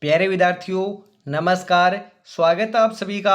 प्यारे विद्यार्थियों, नमस्कार। स्वागत है आप सभी का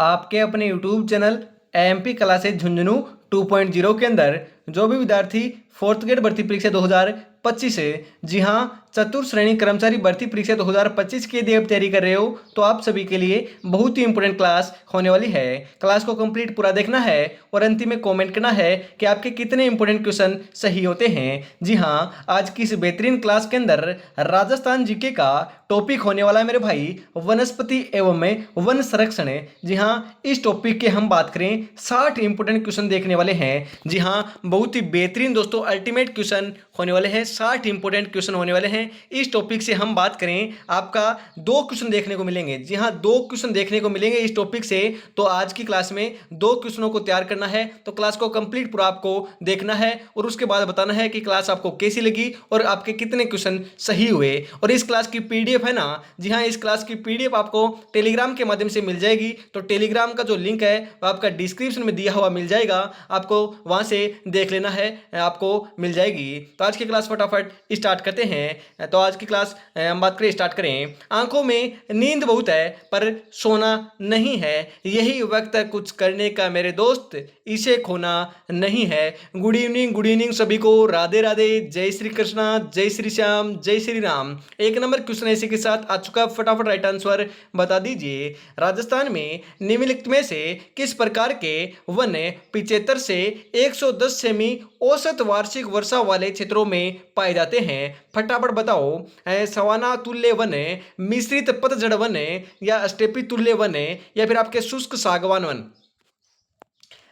आपके अपने YouTube channel MP classes Jhunjhunu 2.0 के अंदर। जो भी विद्यार्थी फोर्थ ग्रेड भर्ती परीक्षा 2025 है, जी हाँ, चतुर्थ श्रेणी कर्मचारी भर्ती परीक्षा 2025 की यदि आप तैयारी कर रहे हो तो आप सभी के लिए बहुत ही इंपॉर्टेंट क्लास होने वाली है। क्लास को कंप्लीट पूरा देखना है और अंतिम में कमेंट करना है कि आपके कितने इंपॉर्टेंट क्वेश्चन सही होते हैं। जी हाँ, आज की इस बेहतरीन क्लास के अंदर राजस्थान जीके का टॉपिक होने वाला है मेरे भाई, वनस्पति एवं वन संरक्षण। जी हाँ, इस टॉपिक के हम बात करें 60 इंपॉर्टेंट क्वेश्चन देखने वाले हैं। जी हाँ, बहुत ही बेहतरीन दोस्तों अल्टीमेट क्वेश्चन होने वाले हैं, 60 इंपॉर्टेंट क्वेश्चन होने वाले हैं। इस टॉपिक से हम बात करें, आपका 2 क्वेश्चन देखने को मिलेंगे। जी हाँ, 2 क्वेश्चन देखने को मिलेंगे इस टॉपिक से। तो आज की क्लास में 2 क्वेश्चनों को तैयार करना है, तो क्लास को कंप्लीट पूरा आपको देखना है और उसके बाद बताना है कि क्लास आपको कैसी लगी और आपके कितने क्वेश्चन सही हुए। और इस क्लास की पीडीएफ है ना, जी हाँ, इस क्लास की पीडीएफ आपको टेलीग्राम के माध्यम से मिल जाएगी। तो टेलीग्राम का जो लिंक है वो आपका डिस्क्रिप्शन में दिया हुआ मिल जाएगा, आपको वहां से देख लेना है, आपको मिल जाएगी। तो आज की क्लास फटाफट स्टार्ट करते हैं। तो आज की क्लास हम बात करें, स्टार्ट करें। आंखों में नींद बहुत है पर सोना नहीं है, यही वक्त है कुछ करने का मेरे दोस्त, इसे खोना नहीं है। गुड इवनिंग सभी को, राधे राधे, जय श्री कृष्णा, जय श्री श्याम, जय श्री राम। एक नंबर क्वेश्चन ऐसे के साथ आ चुका, फटाफट राइट आंसर बता दीजिए। राजस्थान में निम्नलिखित में से किस प्रकार के वन 75 से 110 सेमी औसत वार्षिक वर्षा वाले क्षेत्रों में पाए जाते हैं? फटाफट बताओ। सवाना तुल्य वन, मिश्रित पतझड़ वन, या स्टेपी तुल्य वन, या फिर आपके शुष्क सागवान वन?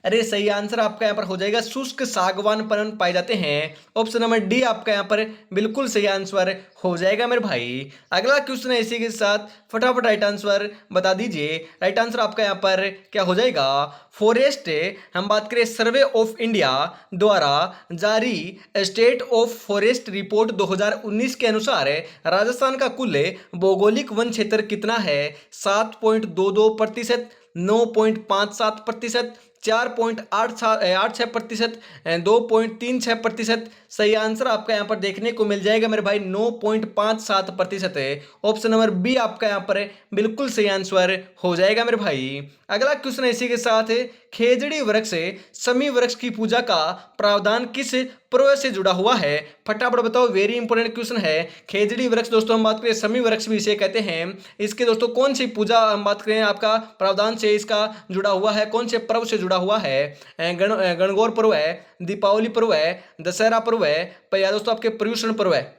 अरे सही आंसर आपका यहाँ पर हो जाएगा शुष्क सागवान वन पाए जाते हैं। ऑप्शन नंबर डी आपका यहाँ पर बिल्कुल सही आंसर हो जाएगा मेरे भाई। अगला क्वेश्चन है इसी के साथ, फटाफट राइट आंसर बता दीजिए। राइट आंसर आपका यहाँ पर क्या हो जाएगा? फॉरेस्ट, हम बात करें सर्वे ऑफ इंडिया द्वारा जारी स्टेट ऑफ फॉरेस्ट रिपोर्ट 2019 के अनुसार राजस्थान का कुल भौगोलिक वन क्षेत्र कितना है? 7.22%, 9.57%, 4.86%, 2.36%। सही आंसर आपका यहाँ पर देखने को मिल जाएगा मेरे भाई, 9.57% है। ऑप्शन नंबर बी आपका यहाँ पर बिल्कुल सही आंसर हो जाएगा मेरे भाई। अगला क्वेश्चन इसी के साथ है, खेजड़ी वृक्ष समी वृक्ष की पूजा का प्रावधान किस पर्व से जुड़ा हुआ है? फटाफट बताओ, वेरी इंपॉर्टेंट क्वेश्चन है। खेजड़ी वृक्ष दोस्तों हम बात करें, समी वृक्ष भी इसे कहते हैं। इसके दोस्तों कौन सी पूजा हम बात करें, आपका प्रावधान से इसका जुड़ा हुआ है, कौन से पर्व से जुड़ा हुआ है? गणगौर पर्व है, दीपावली पर्व है, दशहरा पर्व है, या दोस्तों आपके पर्यूषण पर्व है?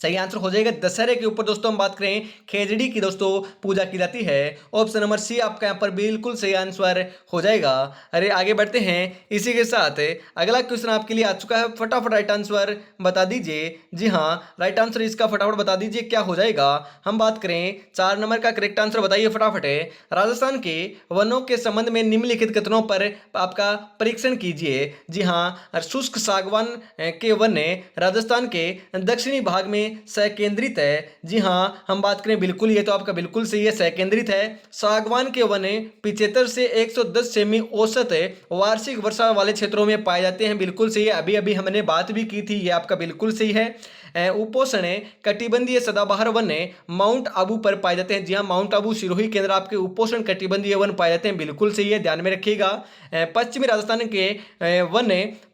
सही आंसर हो जाएगा दशहरे के ऊपर दोस्तों हम बात करें, खेजड़ी की दोस्तों पूजा की जाती है। ऑप्शन नंबर सी आपका यहाँ पर बिल्कुल सही आंसर हो जाएगा। अरे आगे बढ़ते हैं इसी के साथ, अगला क्वेश्चन आपके लिए आ चुका है, फटाफट राइट आंसर बता दीजिए। जी हाँ, राइट आंसर इसका फटाफट बता दीजिए क्या हो जाएगा। हम बात करें 4 नंबर का करेक्ट आंसर बताइए फटाफट। राजस्थान के वनों के संबंध में निम्नलिखित कथनों पर आपका परीक्षण कीजिए। जी हाँ, शुष्क सागवान के वन राजस्थान के दक्षिणी भाग में सकेंद्रित है। जी हाँ, हम बात करें बिल्कुल, ये तो आपका बिल्कुल सही है, सकेंद्रित है। सागवान के वन 75 से 110 सेमी औसत वार्षिक वर्षा वाले क्षेत्रों में पाए जाते हैं, बिल्कुल सही है। अभी अभी हमने बात भी की थी, ये आपका बिल्कुल सही है। उपोष्ण कटिबंधीय सदाबहार वन माउंट आबू पर पाए जाते हैं। जी हाँ, माउंट आबू सिरोही के अंदर आपके उपोष्ण कटिबंधीय वन पाए जाते हैं, बिल्कुल सही है, ध्यान में रखिएगा। पश्चिमी राजस्थान के वन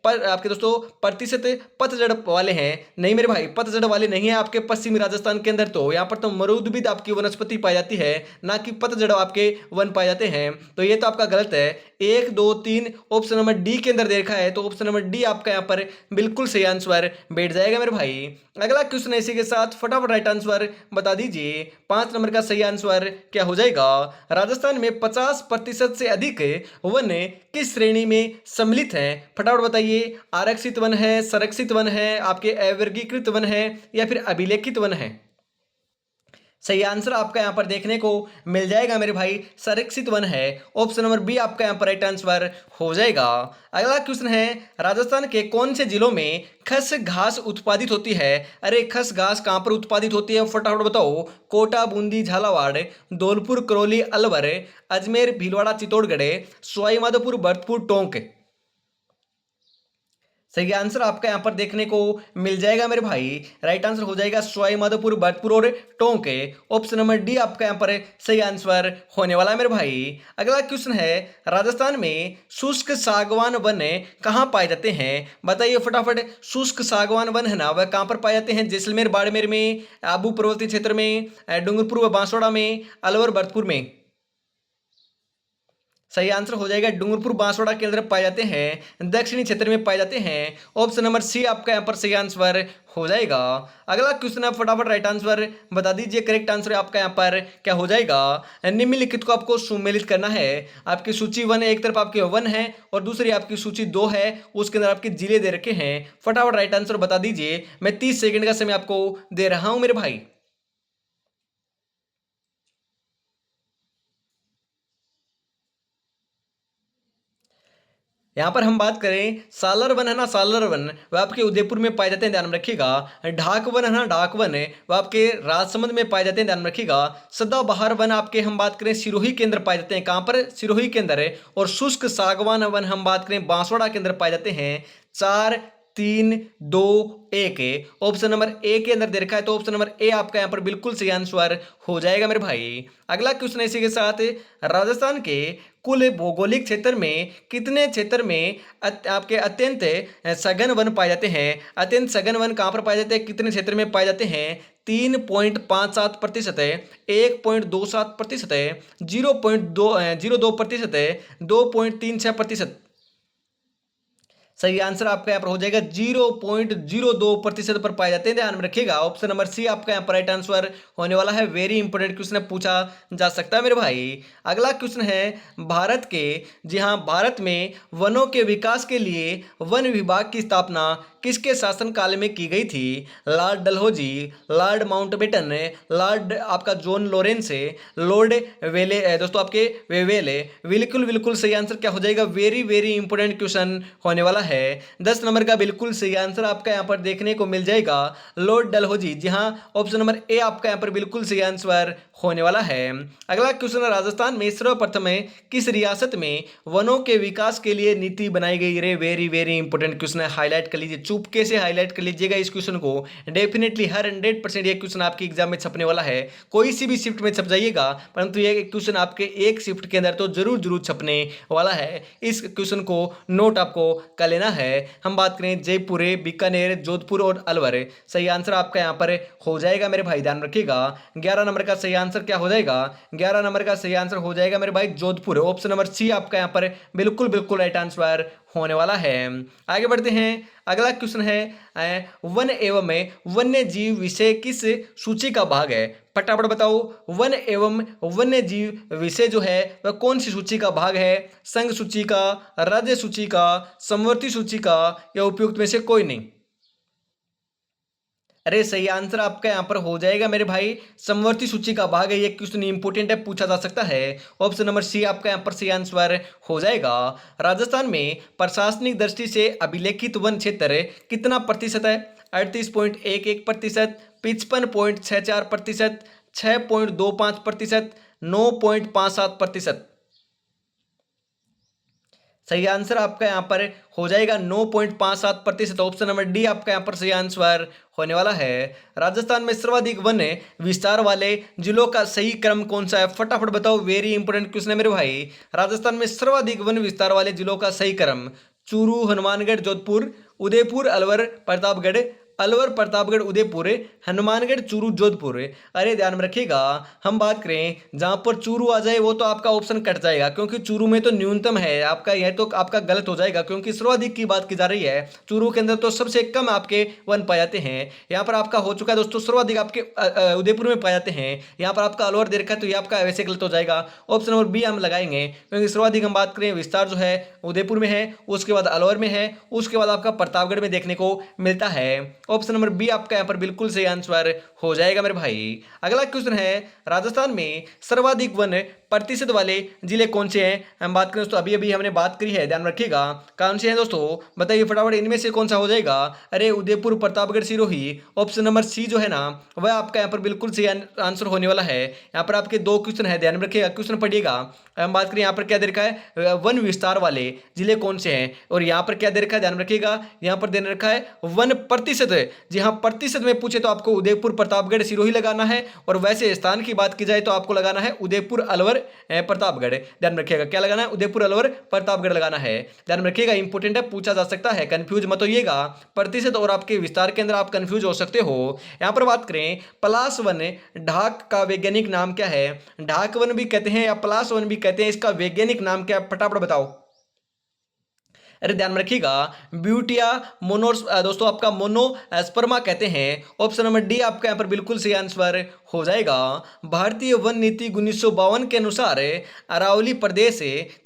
पर आपके दोस्तों प्रतिशत पतझड़ वाले हैं। नहीं मेरे भाई, पतझड़ वाले नहीं है आपके पश्चिमी राजस्थान के अंदर, तो यहाँ पर तो मरूदबिद आपकी वनस्पति पाई जाती है, ना कि पतझड़ आपके वन पाए जाते हैं। तो ये तो आपका गलत है। 1 2 3 ऑप्शन नंबर डी के अंदर देखा है, तो ऑप्शन नंबर डी आपका यहाँ पर बिल्कुल सही आंसर बैठ जाएगा मेरे भाई। अगला क्वेश्चन इसी के साथ, फटाफट राइट आंसर बता दीजिए। 5 नंबर का सही आंसर क्या हो जाएगा? राजस्थान में 50% से अधिक वन किस श्रेणी में सम्मिलित हैं? फटाफट बताइए। आरक्षित वन है, संरक्षित वन है, आपके अवर्गीकृत वन है, या फिर अभिलेखित वन है? सही आंसर आपका यहां पर देखने को मिल जाएगा मेरे भाई, संरक्षित वन है। ऑप्शन नंबर बी आपका यहां पर राइट आंसर हो जाएगा। अगला क्वेश्चन है, राजस्थान के कौन से जिलों में खस घास उत्पादित होती है? अरे खस घास कहां पर उत्पादित होती है फटाफट बताओ। कोटा, बूंदी, झालावाड़, धौलपुर, करौली, अलवर, अजमेर, भीलवाड़ा, चित्तौड़गढ़, सवाई माधोपुर, भरतपुर, टोंक? सही आंसर आपका यहाँ पर देखने को मिल जाएगा मेरे भाई। राइट आंसर हो जाएगा सवाई माधोपुर, भरतपुर और टोंके। ऑप्शन नंबर डी आपका यहाँ पर सही आंसर होने वाला है मेरे भाई। अगला क्वेश्चन है, राजस्थान में शुष्क सागवान वन कहाँ पाए जाते हैं? बताइए फटाफट। शुष्क सागवान वन है ना, वह कहाँ पर पाए जाते हैं? जैसलमेर बाड़मेर में, आबू पर्वतीय क्षेत्र में, डूंगरपुर व बांसवाड़ा में, अलवर भरतपुर में। सही आंसर हो जाएगा डूंगरपुर बांसवाड़ा के अंदर पाए जाते हैं, दक्षिणी क्षेत्र में पाए जाते हैं। ऑप्शन नंबर सी आपका यहाँ पर सही आंसर हो जाएगा। अगला क्वेश्चन है, फटाफट राइट आंसर बता दीजिए। करेक्ट आंसर आपका यहाँ पर क्या हो जाएगा? निम्नलिखित को आपको सुमेलित करना है। आपकी सूची वन है, एक तरफ आपकी वन है और दूसरी आपकी सूची दो है, उसके अंदर आपके जिले दे रखे हैं। फटाफट राइट आंसर बता दीजिए। मैं 30 सेकंड का समय आपको दे रहा हूं मेरे भाई। यहाँ पर हम बात करें, सालर वन है ना, सालर वन वह आपके उदयपुर में पाए जाते हैं, ध्यान में रखिएगा। ढाक वन है ना, ढाक वन है वह आपके राजसमंद में पाए जाते हैं, ध्यान में रखिएगा। सदाबहार वन आपके हम बात करें सिरोही के अंदर पाए जाते हैं, कहाँ पर? सिरोही के अंदर है। और शुष्क सागवान वन हम बात करें बांसवाड़ा के अंदर पाए जाते हैं। 4 3 2 1 है। ऑप्शन नंबर ए के अंदर दे रखा है, तो ऑप्शन नंबर ए आपका यहाँ पर बिल्कुल सही आंसर हो जाएगा मेरे भाई। अगला क्वेश्चन इसी के साथ, राजस्थान के कुल भौगोलिक क्षेत्र में कितने क्षेत्र में आपके अत्यंत सघन वन पाए जाते हैं? अत्यंत सघन वन कहाँ पर पाए जाते हैं, कितने क्षेत्र में पाए जाते हैं? 3.57% है, 1.27% है, 0.02% है, 2.36%। सही आंसर आपका यहाँ पर हो जाएगा 0.02% पर पाए जाते हैं, ध्यान में रखिएगा। ऑप्शन नंबर सी आपका यहाँ पर राइट आंसर होने वाला है। वेरी इंपॉर्टेंट क्वेश्चन है, पूछा जा सकता है मेरे भाई। अगला क्वेश्चन है, भारत के, जी हाँ, भारत में वनों के विकास के लिए वन विभाग की स्थापना किसके शासनकाल में की गई थी? Lord Dalhousie, Lord Mountbatten, Lord आपका जॉन लॉरेंस, लॉर्ड वेले, दोस्तों आपके वेवेले। बिल्कुल बिल्कुल सही आंसर क्या हो जाएगा? वेरी वेरी इंपॉर्टेंट क्वेश्चन होने वाला है। 10 नंबर का बिल्कुल सही आंसर आपका यहाँ पर देखने को मिल जाएगा, लॉर्ड डलहौजी। जी हाँ, ऑप्शन नंबर ए आपका यहाँ पर बिल्कुल सही आंसर होने वाला है। अगला क्वेश्चन है, राजस्थान में सर्वप्रथम किस रियासत में वनों के विकास के लिए नीति बनाई गई? रे वेरी वेरी इंपॉर्टेंट क्वेश्चन है, हाईलाइट कर लीजिए, चुपके से हाईलाइट कर लीजिएगा इस क्वेश्चन को। डेफिनेटली हर 100% ये क्वेश्चन आपके एग्जाम में छपने वाला है। कोई सी भी शिफ्ट में छप जाइएगा, परंतु ये क्वेश्चन आपके एक शिफ्ट के अंदर तो जरूर जरूर छपने वाला है। इस क्वेश्चन को नोट आपको कर लेना है। हम बात करें जयपुर, बीकानेर, जोधपुर और अलवर। सही आंसर आपका यहाँ पर हो जाएगा मेरे भाई, ध्यान रखिएगा। 11 नंबर का सही आंसर क्या हो जाएगा? 11 नंबर का सही आंसर हो जाएगा मेरे भाई जोधपुर। ऑप्शन नंबर सी आपका यहाँ पर बिल्कुल बिल्कुल राइट आंसर होने वाला है। आगे बढ़ते हैं। अगला क्वेश्चन है, वन एवं वन्य जीव विषय किस सूची का भाग है? फटाफट बताओ। वन एवं वन्य जीव विषय जो है वह कौन सी सूची का भाग है? संघ सूची का, राज्य सूची का, समवर्ती सूची का, या उपयुक्त में से कोई नहीं? अरे सही आंसर आपका यहाँ पर हो जाएगा मेरे भाई, समवर्ती सूची का भाग है। ये क्वेश्चन इंपोर्टेंट है, पूछा जा सकता है। ऑप्शन नंबर सी आपका यहाँ पर सही आंसर हो जाएगा। राजस्थान में प्रशासनिक दृष्टि से अभिलेखित वन क्षेत्र कितना प्रतिशत है? 38.11%, 55.64%, 6.25%, 9.57%। सही आंसर आपका यहाँ पर हो जाएगा 9.57%। ऑप्शन नंबर डी आपका यहाँ पर सही आंसर होने वाला है। राजस्थान में सर्वाधिक वन विस्तार वाले जिलों का सही क्रम कौन सा है? फटाफट बताओ, वेरी इंपोर्टेंट क्वेश्चन है मेरे भाई। राजस्थान में सर्वाधिक वन विस्तार वाले जिलों का सही क्रम, चूरू, हनुमानगढ़, जोधपुर, उदयपुर, अलवर, प्रतापगढ़, अलवर, प्रतापगढ़, उदयपुर, हनुमानगढ़, चूरू, जोधपुर। अरे ध्यान में रखिएगा, हम बात करें जहां पर चूरू आ जाए वो तो आपका ऑप्शन कट जाएगा, क्योंकि चूरू में तो न्यूनतम है आपका, यह तो आपका गलत हो जाएगा, क्योंकि सर्वाधिक की बात की जा रही है। चूरू के अंदर तो सबसे कम आपके वन पाए जाते हैं। यहाँ पर आपका हो चुका है दोस्तों, सर्वाधिक आपके उदयपुर में पाए जाते हैं। यहाँ पर आपका अलवर दे रखा है, तो ये आपका वैसे गलत हो जाएगा। ऑप्शन नंबर बी हम लगाएंगे, क्योंकि सर्वाधिक हम बात करें विस्तार जो है उदयपुर में है, उसके बाद अलवर में है, उसके बाद आपका प्रतापगढ़ में देखने को मिलता है। ऑप्शन नंबर बी आपका यहाँ पर बिल्कुल सही आंसर हो जाएगा मेरे भाई। अगला क्वेश्चन है, राजस्थान में सर्वाधिक वन प्रतिशत वाले जिले कौन से हैं? हम बात करें दोस्तों, अभी अभी हमने बात करी है, ध्यान रखिएगा। कौन से हैं दोस्तों, बताइए फटाफट, इनमें से कौन सा हो जाएगा? अरे Udaipur, Pratapgarh, Sirohi. Option number C जो है ना, वह आपका यहाँ पर बिल्कुल सही आंसर होने वाला है। यहाँ पर आपके दो क्वेश्चन है, ध्यान रखिएगा, क्वेश्चन पढ़िएगा। हम बात करें यहाँ पर क्या दे रखा है, वन विस्तार वाले जिले कौन से हैं, और यहाँ पर क्या दे रखा है, ध्यान रखिएगा, यहाँ पर दे रखा है वन प्रतिशत। जी हाँ, प्रतिशत में पूछे तो आपको उदयपुर, प्रतापगढ़, सिरोही लगाना है, और वैसे स्थान की बात की जाए तो आपको लगाना है उदयपुर, अलवर, प्रतापगढ़। ध्यान रखिएगा, क्या लगाना है, उदयपुर, अलवर, प्रतापगढ़ लगाना है। ध्यान रखिएगा, इंपोर्टेंट है, पूछा जा सकता है, कंफ्यूज मत होइएगा। प्रतिशत और आपके विस्तार के अंदर आप कंफ्यूज हो सकते हो। यहाँ पर बात करें, पलाश वन ढाक का वैज्ञानिक नाम क्या है? ढाक वन भी कहते हैं या पलाश वन भी कहते हैं, इसका वैज्ञानिक नाम क्या है, फटाफट बताओ। अरे ध्यान में रखिएगा, ब्यूटिया मोनोस दोस्तों आपका मोनोस्पर्मा कहते हैं। ऑप्शन नंबर डी आपका यहाँ पर बिल्कुल सही आंसर हो जाएगा। भारतीय वन नीति 1952 के अनुसार अरावली प्रदेश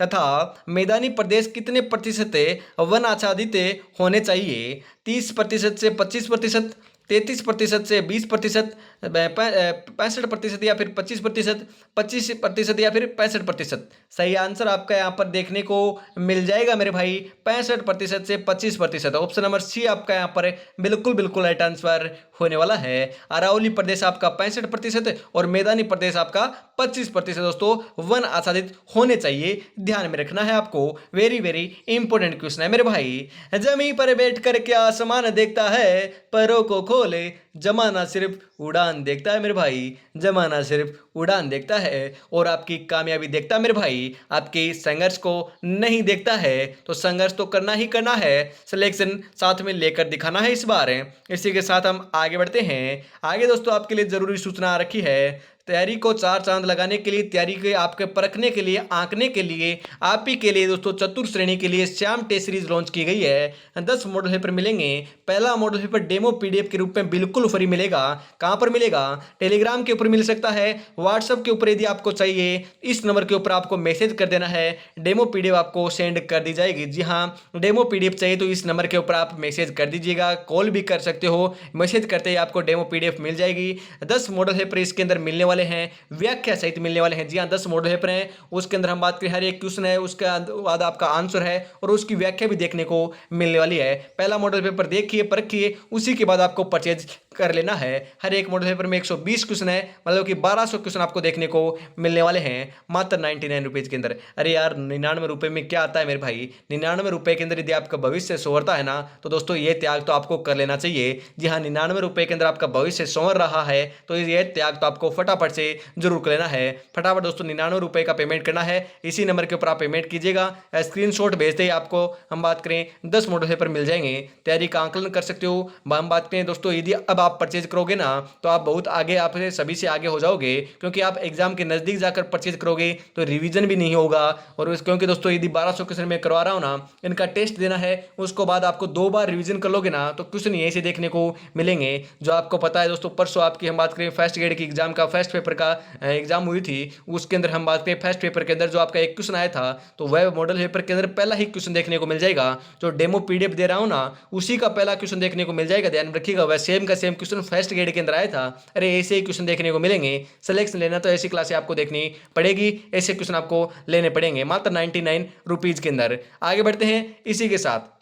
तथा मैदानी प्रदेश कितने प्रतिशत वन आच्छादित होने चाहिए? 30% से 25%, 33% से 20%, 65% या फिर 25%, 25% या फिर 65%। सही आंसर आपका यहाँ पर देखने को मिल जाएगा मेरे भाई, 65% से 25%। ऑप्शन नंबर सी आपका यहाँ पर बिल्कुल बिल्कुल राइट आंसर होने वाला है। अरावली प्रदेश आपका 65% और मैदानी प्रदेश आपका 25% दोस्तों वन आच्छादित होने चाहिए, ध्यान में रखना है आपको। वेरी वेरी इंपॉर्टेंट क्वेश्चन है मेरे भाई। जमीन पर बैठ कर क्या आसमान देखता है, पैरों को खोले जमाना सिर्फ उड़ान देखता है मेरे भाई, जमाना सिर्फ उड़ान देखता है, और आपकी कामयाबी देखता है मेरे भाई, आपके संघर्ष को नहीं देखता है। तो संघर्ष तो करना ही करना है, सिलेक्शन साथ में लेकर दिखाना है इस बार। इसी के साथ हम आगे बढ़ते हैं। आगे दोस्तों आपके लिए जरूरी सूचना आ रखी है, तैयारी को चार चांद लगाने के लिए, तैयारी के आपके परखने के लिए, आंकने के लिए, आप ही के लिए दोस्तों चतुर्थ श्रेणी के लिए श्याम टेस्ट सीरीज लॉन्च की गई है। 10 मॉडल पेपर मिलेंगे। पहला मॉडल पेपर डेमो पीडीएफ के रूप में बिल्कुल फ्री मिलेगा। कहां पर मिलेगा? टेलीग्राम के ऊपर मिल सकता है, व्हाट्सएप के ऊपर यदि आपको चाहिए इस नंबर के ऊपर आपको मैसेज कर देना है, डेमो पीडीएफ आपको सेंड कर दी जाएगी। जी हाँ, डेमो पीडीएफ चाहिए तो इस नंबर के ऊपर आप मैसेज कर दीजिएगा, कॉल भी कर सकते हो, मैसेज करते ही आपको डेमो पीडीएफ मिल जाएगी। 10 मॉडल पेपर इसके अंदर मिलने वाले हैं, व्याख्या सहित मिलने वाले हैं। जी हाँ, 10 मॉडल पेपर हैं, उसके अंदर हम बात करें हर एक क्वेश्चन है, उसके बाद आपका आंसर है और उसकी व्याख्या भी देखने को मिलने वाली है। पहला मॉडल पेपर देखिए, परखिए, उसी के बाद आपको परचेज कर लेना है। हर एक मॉडल पेपर में 120 क्वेश्चन है, मतलब कि 1200 क्वेश्चन आपको देखने को मिलने वाले हैं मात्र 99 रुपीज के अंदर। अरे यार 99 रुपए में क्या आता है मेरे भाई, 99 रुपए के अंदर यदि आपका भविष्य संवरता है ना, तो दोस्तों ये त्याग तो आपको कर लेना चाहिए। जी हाँ, 99 रुपए के अंदर आपका भविष्य संवर रहा है तो ये त्याग तो आपको फटाफट से जरूर कर लेना है। फटाफट दोस्तों 99 रुपए का पेमेंट करना है, इसी नंबर के ऊपर आप पेमेंट कीजिएगा। स्क्रीनशॉट भेजते ही आपको हम बात करें 10 मॉडल पेपर मिल जाएंगे, तैयारी का आंकलन कर सकते हो। हम बात करें दोस्तों, यदि अब आप परचेज करोगे ना तो आप बहुत आगे, आप सभी से आगे हो जाओगे, क्योंकि आप एग्जाम के नजदीक जाकर परचेज करोगे तो रिवीजन भी नहीं होगा। और क्योंकि दोस्तों यदि 1200 क्वेश्चन में करवा रहा हूं ना, इनका टेस्ट देना है, उसको बाद आपको 2 बार रिवीजन कर लोगे ना तो क्वेश्चन यहीं से देखने को मिलेंगे। जो आपको पता है दोस्तों, परसों आपकी हम बात करें फर्स्ट ग्रेड की एग्जाम का फर्स्ट पेपर का एग्जाम हुई थी, उसके अंदर हम बात करें फर्स्ट पेपर के अंदर जो आपका एक क्वेश्चन आया था, तो वह मॉडल पेपर के अंदर पहला ही क्वेश्चन देखने को मिल जाएगा। जो डेमो पीडीएफ दे रहा हूं ना, उसी का पहला क्वेश्चन देखने को मिल जाएगा, ध्यान रखिएगा। वह सेम का सेम क्वेश्चन फर्स्ट ग्रेड के अंदर आया था। अरे ऐसे ही क्वेश्चन देखने को मिलेंगे, सिलेक्शन लेना तो ऐसी क्लासे आपको देखनी पड़ेगी, ऐसे क्वेश्चन आपको लेने पड़ेंगे मात्र 99 रुपीज के अंदर। आगे बढ़ते हैं इसी के साथ।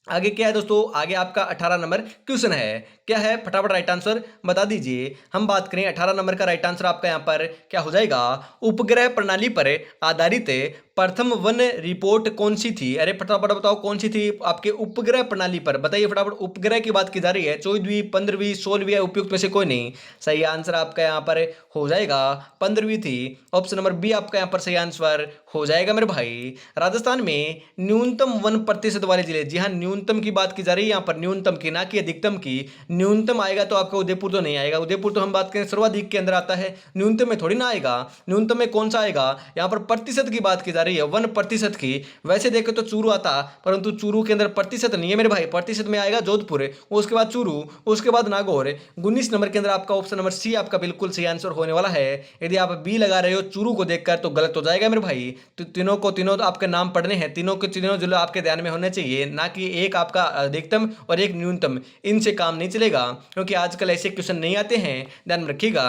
आगे क्या है दोस्तों, आगे आपका 18 नंबर क्वेश्चन है, क्या है फटाफट राइट आंसर बता दीजिए। हम बात करें 18 नंबर का राइट आंसर आपका यहाँ पर क्या हो जाएगा? उपग्रह प्रणाली पर आधारित प्रथम वन रिपोर्ट कौन सी थी? अरे फटाफट बताओ कौन सी थी आपके उपग्रह प्रणाली पर, बताइए फटाफट। उपग्रह की बात की जा रही है, 14वीं, 15वीं, 16वीं, उपयुक्त में से कोई नहीं। सही आंसर आपका यहाँ पर हो जाएगा 15वीं थी। ऑप्शन नंबर बी आपका यहाँ पर सही आंसर हो जाएगा मेरे भाई। राजस्थान में न्यूनतम वन प्रतिशत वाले जिले, जी हाँ न्यूनतम की बात की जा रही है यहाँ पर, न्यूनतम की ना कि अधिकतम की। न्यूनतम आएगा तो आपका उदयपुर तो नहीं आएगा, उदयपुर तो हम बात करें सर्वाधिक के अंदर आता है, न्यूनतम में थोड़ी ना आएगा। न्यूनतम में कौन सा आएगा? यहाँ पर प्रतिशत की बात की जा रही है 1% की। वैसे देखे तो चूरू आता, परंतु चूरू के अंदर प्रतिशत नहीं है मेरे भाई, प्रतिशत में आएगा जोधपुर, उसके बाद चूरू, उसके बाद नागौर। 19 नंबर के अंदर आपका ऑप्शन नंबर सी आपका बिल्कुल सही आंसर होने वाला है। यदि आप बी लगा रहे हो चूरू को देखकर तो गलत हो जाएगा मेरे भाई। तो तीनों तो आपके नाम पढ़ने हैं, तीनों के तीनों जो आपके ध्यान में होने चाहिए, ना कि एक आपका अधिकतम और एक न्यूनतम। इनसे काम नहीं चलेगा, क्योंकि आजकल ऐसे क्वेश्चन नहीं आते हैं, ध्यान में रखिएगा।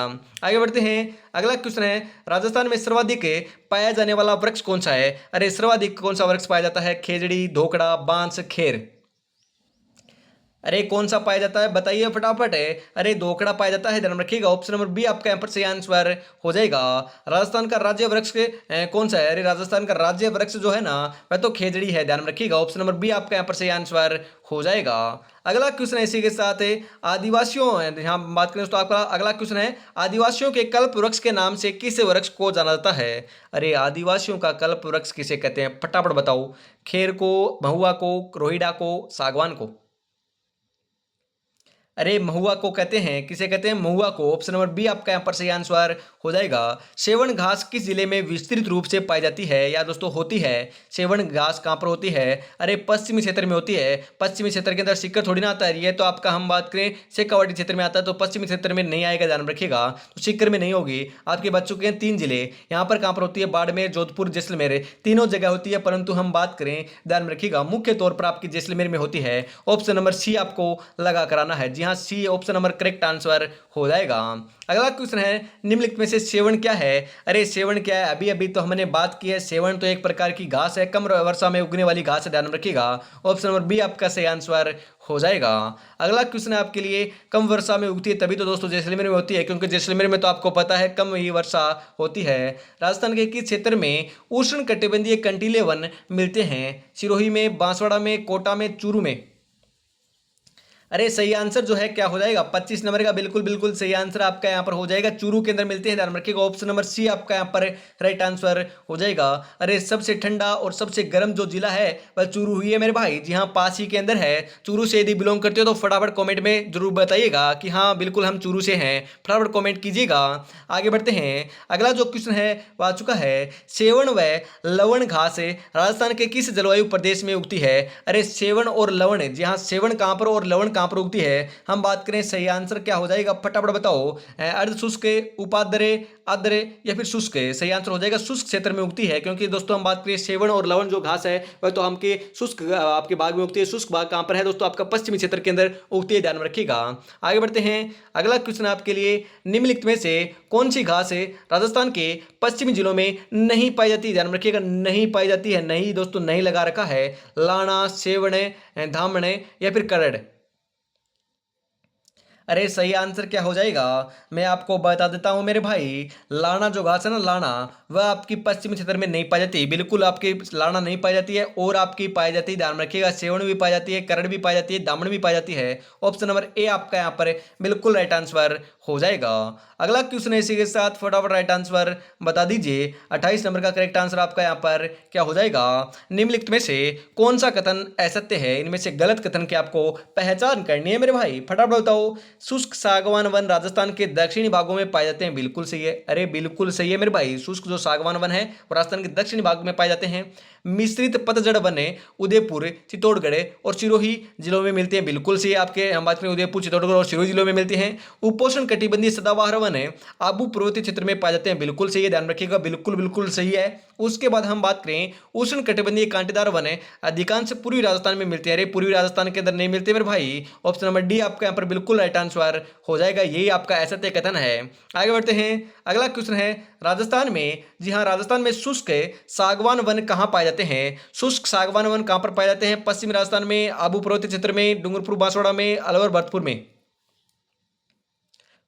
आगे बढ़ते हैं। अगला क्वेश्चन है, राजस्थान में सर्वाधिक पाया जाने वाला वृक्ष कौन सा है? अरे सर्वाधिक कौन सा वृक्ष पाया जाता है? खेजड़ी, धोकड़ा, बांस, खेर। अरे कौन सा पाया जाता है बताइए फटाफट है। अरे धोकड़ा पाया जाता है, ध्यान रखिएगा। ऑप्शन नंबर बी आपका यहाँ पर सही आंसर हो जाएगा। राजस्थान का राज्य वृक्ष कौन सा है? अरे राजस्थान का राज्य वृक्ष जो है ना, वह तो खेजड़ी है, ध्यान रखिएगा। ऑप्शन नंबर बी आपका यहाँ पर सही आंसर हो जाएगा। अगला क्वेश्चन इसी के साथ है, आदिवासियों, यहाँ बात करें तो आपका अगला क्वेश्चन है, आदिवासियों के कल्प वृक्ष के नाम से किस वृक्ष को जाना जाता है? अरे आदिवासियों का कल्प वृक्ष किसे कहते हैं, फटाफट बताओ। खेर को, महुआ को, रोहिड़ा को, सागवान को? अरे महुआ को कहते हैं, किसे कहते हैं? महुआ को। ऑप्शन नंबर बी आपका यहाँ पर सही आंसर हो जाएगा। सेवन घास किस जिले में विस्तृत रूप से पाई जाती है या दोस्तों होती है? सेवन घास कहाँ पर होती है? अरे पश्चिमी क्षेत्र में होती है। पश्चिमी क्षेत्र के अंदर सिक्कर थोड़ी ना आता है, ये तो आपका हम बात करें शेखावाटी क्षेत्र में आता है, तो पश्चिमी क्षेत्र में नहीं आएगा, ध्यान रखिएगा। तो सिक्कर में नहीं होगी। आपके बच चुके हैं 3 जिले, यहाँ पर कहाँ पर होती है? बाड़मेर, जोधपुर, जैसलमेर, तीनों जगह होती है, परंतु हम बात करें, ध्यान में रखिएगा, मुख्य तौर पर आपकी जैसलमेर में होती है। ऑप्शन नंबर सी आपको लगा कराना है। जी हाँ, C option number correct answer हो जाएगा। अगला क्वेश्चन है, निम्नलिखित में से सेवन क्या है? अरे सेवन क्या है? अभी अभी तो हमने बात की है, सेवन तो एक प्रकार की घास है, कम वर्षा में उगने वाली घास है, ध्यान रखिएगा। ऑप्शन नंबर बी आपका सही आंसर हो जाएगा। अगला क्वेश्चन है आपके लिए, कम वर्षा में उगती है तभी तो दोस्तों जैसलमेर में होती है, क्योंकि जैसलमेर में तो आपको पता है कम ही वर्षा होती है। राजस्थान के किस क्षेत्र में उष्ण कटिबंधीय कंटीले वन मिलते हैं? सिरोही में, बांसवाड़ा में, कोटा में, चूरू में? अरे सही आंसर जो है क्या हो जाएगा? 25 नंबर का बिल्कुल बिल्कुल सही आंसर आपका यहाँ पर हो जाएगा। चूरू के अंदर मिलते हैं, ध्यान रखिएगा। ऑप्शन नंबर सी आपका यहाँ पर राइट आंसर हो जाएगा। अरे सबसे ठंडा और सबसे गर्म जो जिला है वह चूरू ही है मेरे भाई। जी हाँ, पास ही के अंदर है। चूरू से यदि बिलोंग करते हो तो फटाफट कॉमेंट में जरूर बताइएगा कि हाँ बिल्कुल हम चूरू से हैं, फटाफट कॉमेंट कीजिएगा। आगे बढ़ते हैं। अगला जो क्वेश्चन है वह आ चुका है, सेवन व लवण घास राजस्थान के किस जलवायु प्रदेश में उगती है? अरे सेवन और लवण, जी हाँ, सेवन कहाँ पर और लवण कहाँ पर उगती है? हम बात करें, सही आंसर क्या हो जाएगा फटाफट बताओ। अर्ध शुष्क, उपाद्र, आर्द्र या फिर शुष्क? सही आंसर हो जाएगा शुष्क क्षेत्र में उगती है, क्योंकि दोस्तों हम बात करें सेवन और लवण जो घास है वह तो हमके शुष्क आपके बाग में उगती है। शुष्क बाग कहाँ पर है दोस्तों? आपका पश्चिमी क्षेत्र के अंदर उगती है, ध्यान में रखिएगा। आगे बढ़ते हैं। अगला क्वेश्चन आपके लिए, निम्नलिखित में से कौन सी घास है राजस्थान के पश्चिमी जिलों में नहीं पाई जाती? ध्यान में रखिएगा, नहीं पाई जाती है। नहीं दोस्तों, नहीं लगा रखा है। लाना, सेवण, धामण या फिर करड़? अरे सही आंसर क्या हो जाएगा? मैं आपको बता देता हूं मेरे भाई। लाना जो घास है ना, लाना, वह आपकी पश्चिमी क्षेत्र में नहीं पाई जाती, बिल्कुल आपकी लाना नहीं पाई जाती है। और आपकी पाई जाती है, ध्यान रखिएगा, सेवण भी पाई जाती है, करड़ भी पाई जाती है, दामन भी पाई जाती है। ऑप्शन नंबर ए आपका यहाँ पर बिल्कुल राइट आंसर हो जाएगा। अगला क्वेश्चन है, इसी के साथ फटाफट राइट आंसर बता दीजिए। 28 नंबर का करेक्ट आंसर आपका यहाँ पर क्या हो जाएगा? निम्नलिखित में से कौन सा कथन असत्य है? इनमें से गलत कथन की आपको पहचान करनी है मेरे भाई, फटाफट बताओ। शुष्क सागवान वन राजस्थान के दक्षिणी भागों में पाए जाते हैं, बिल्कुल सही है। अरे बिल्कुल सही है मेरे भाई, शुष्क जो सागवान वन है वो राजस्थान के दक्षिणी भाग में पाए जाते हैं। मिश्रित पतझड़ वन उदयपुर, चित्तौड़गढ़ और सिरोही जिलों में मिलते हैं, बिल्कुल सही है। आपके हम बात करें उदयपुर, चित्तौड़गढ़ और सिरोही जिलों में मिलते हैं। उपोष्ण कटिबंधीय सदाबहार वन आबू पर्वतीय क्षेत्र में पाए जाते हैं, बिल्कुल सही है, ध्यान रखिएगा, बिल्कुल बिल्कुल सही है। उसके बाद हम बात करें उष्ण कटिबंधीय कांटेदार वन अधिकांश पूर्वी राजस्थान में मिलते हैं। अरे पूर्वी राजस्थान के अंदर नहीं मिलते मेरे भाई। ऑप्शन नंबर डी आपका यहाँ पर बिल्कुल राइट आंसर हो जाएगा, यही आपका असत्य कथन है। आगे बढ़ते हैं। अगला क्वेश्चन है, राजस्थान में, जी हाँ, राजस्थान में शुष्क सागवान वन कहाँ पाए जाते हैं? शुष्क सागवान वन कहाँ पर पाए जाते हैं? पश्चिमी राजस्थान में, आबू पर्वतीय क्षेत्र में, डूंगरपुर बांसवाड़ा में, अलवर भरतपुर में?